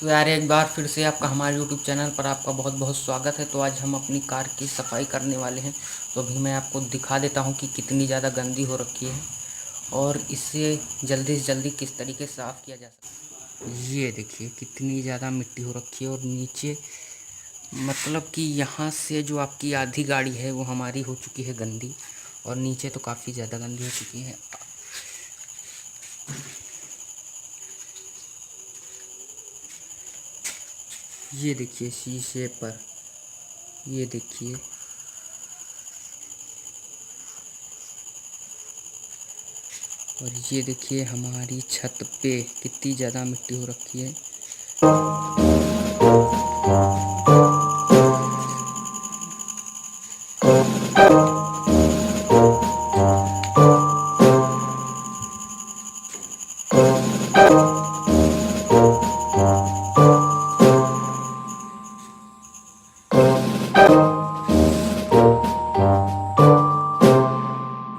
तो यार एक बार फिर से आपका हमारे YouTube चैनल पर आपका बहुत बहुत स्वागत है। तो आज हम अपनी कार की सफाई करने वाले हैं। तो अभी मैं आपको दिखा देता हूं कि कितनी ज़्यादा गंदी हो रखी है और इसे जल्दी से जल्दी किस तरीके से साफ़ किया जा सकता है। ये देखिए कितनी ज़्यादा मिट्टी हो रखी है और नीचे मतलब कि यहाँ से जो आपकी आधी गाड़ी है वो हमारी हो चुकी है गंदी, और नीचे तो काफ़ी ज़्यादा गंदी हो चुकी है। ये देखिए शीशे पर, ये देखिए, और ये देखिए हमारी छत पे कितनी ज़्यादा मिट्टी हो रखी है।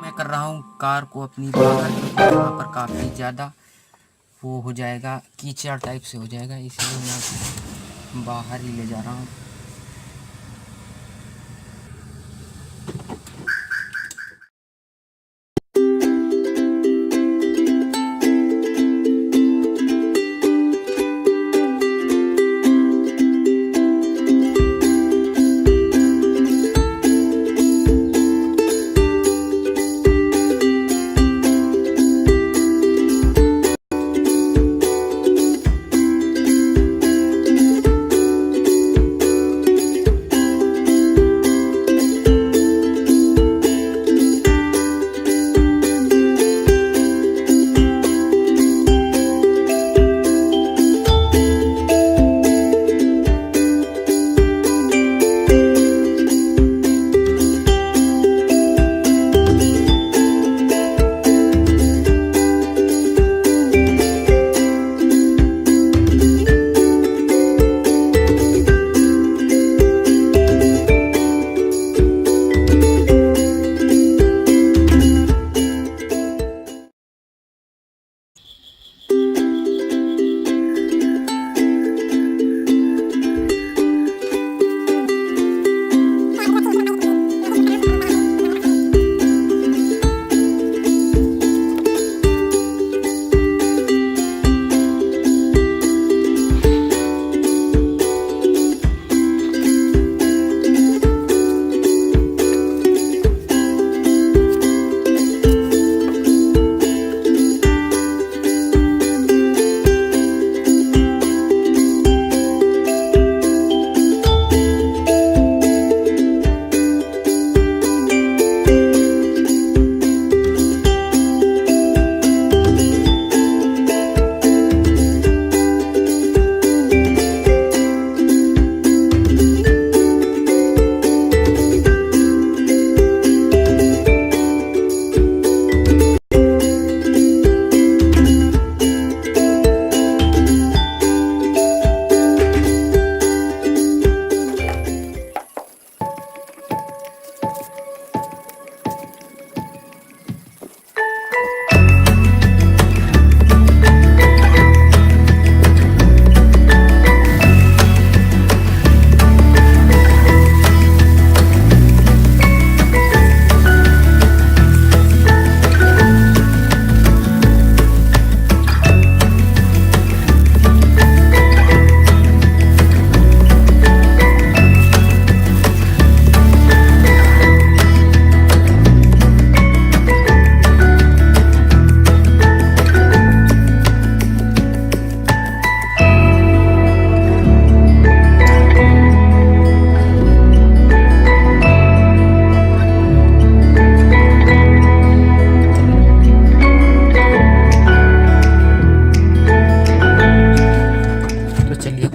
मैं कर रहा हूँ कार को अपनी बाहर, क्योंकि वहाँ पर काफ़ी ज़्यादा वो हो जाएगा, कीचड़ टाइप से हो जाएगा, इसलिए मैं बाहर ही ले जा रहा हूँ।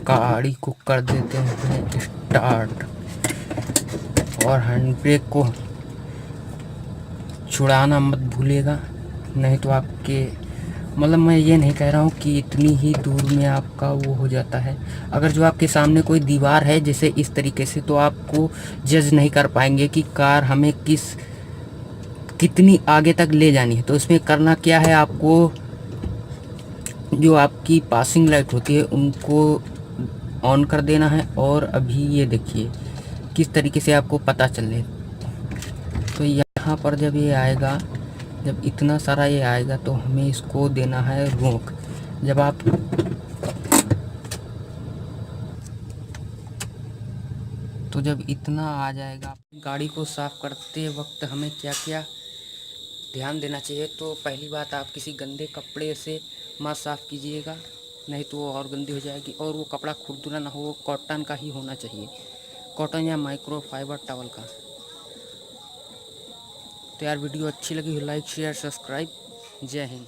गाड़ी को कर देते हैं स्टार्ट, और हैंड ब्रेक को छुड़ाना मत भूलिएगा, नहीं तो आपके मतलब मैं ये नहीं कह रहा हूँ कि इतनी ही दूर में आपका वो हो जाता है। अगर जो आपके सामने कोई दीवार है जैसे इस तरीके से, तो आपको जज नहीं कर पाएंगे कि कार हमें कितनी आगे तक ले जानी है। तो इसमें करना क्या है, आपको जो आपकी पासिंग लाइट होती है उनको ऑन कर देना है। और अभी ये देखिए किस तरीके से आपको पता चले। तो यहाँ पर जब ये आएगा, जब इतना सारा ये आएगा तो हमें इसको देना है रोक। जब आप तो जब इतना आ जाएगा, गाड़ी को साफ़ करते वक्त हमें क्या क्या ध्यान देना चाहिए। तो पहली बात, आप किसी गंदे कपड़े से मत साफ़ कीजिएगा, नहीं तो वो और गंदी हो जाएगी। और वो कपड़ा खुरदुरा ना हो, वो कॉटन का ही होना चाहिए, कॉटन या माइक्रोफाइबर टॉवल का। तो यार वीडियो अच्छी लगी हो लाइक शेयर सब्सक्राइब। जय हिंद।